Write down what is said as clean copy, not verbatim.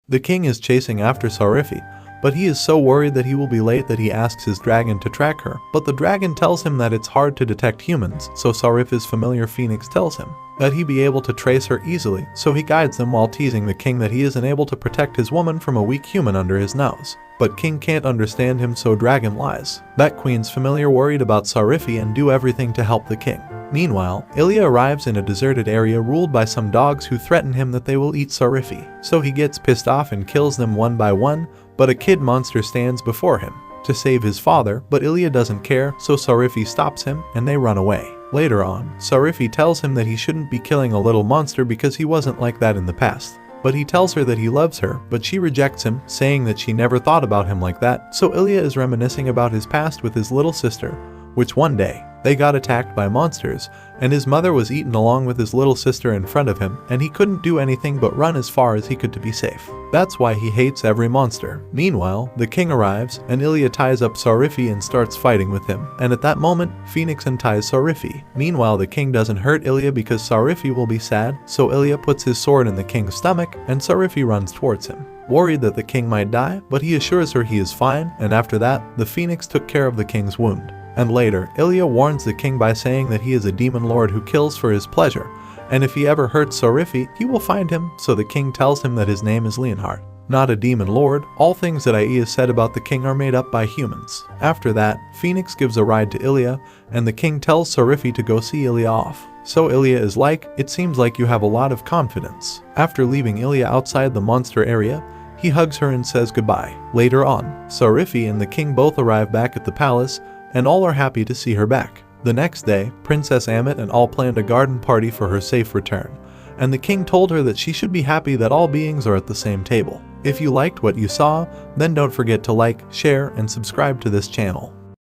The king is chasing after Sariphi, but he is so worried that he will be late that he asks his dragon to track her, but the dragon tells him that it's hard to detect humans, so Sariphi's familiar phoenix tells him that he'd be able to trace her easily, so he guides them while teasing the king that he isn't able to protect his woman from a weak human under his nose. But king can't understand him, so dragon lies that queen's familiar worried about Sariphi and do everything to help the king. Meanwhile, Ilya arrives in a deserted area ruled by some dogs who threaten him that they will eat Sariphi, so he gets pissed off and kills them one by one, but a kid monster stands before him to save his father, but Ilya doesn't care, so Sariphi stops him and they run away. Later on, Sariphi tells him that he shouldn't be killing a little monster because he wasn't like that in the past. But he tells her that he loves her, but she rejects him, saying that she never thought about him like that, so Ilya is reminiscing about his past with his little sister, which one day, they got attacked by monsters, and his mother was eaten along with his little sister in front of him, and he couldn't do anything but run as far as he could to be safe. That's why he hates every monster. Meanwhile, the king arrives, and Ilya ties up Sariphi and starts fighting with him, and at that moment, Phoenix unties Sariphi. Meanwhile, the king doesn't hurt Ilya because Sariphi will be sad, so Ilya puts his sword in the king's stomach, and Sariphi runs towards him, worried that the king might die, but he assures her he is fine, and after that, the phoenix took care of the king's wound. And later, Ilya warns the king by saying that he is a demon lord who kills for his pleasure, and if he ever hurts Sariphi, he will find him, so the king tells him that his name is Leonhard, not a demon lord. All things that Ia said about the king are made up by humans. After that, Phoenix gives a ride to Ilya, and the king tells Sariphi to go see Ilya off. So Ilya is like, "It seems like you have a lot of confidence." After leaving Ilya outside the monster area, he hugs her and says goodbye. Later on, Sariphi and the king both arrive back at the palace, and all are happy to see her back. The next day, Princess Amit and all planned a garden party for her safe return, and the king told her that she should be happy that all beings are at the same table. If you liked what you saw, then don't forget to like, share, and subscribe to this channel.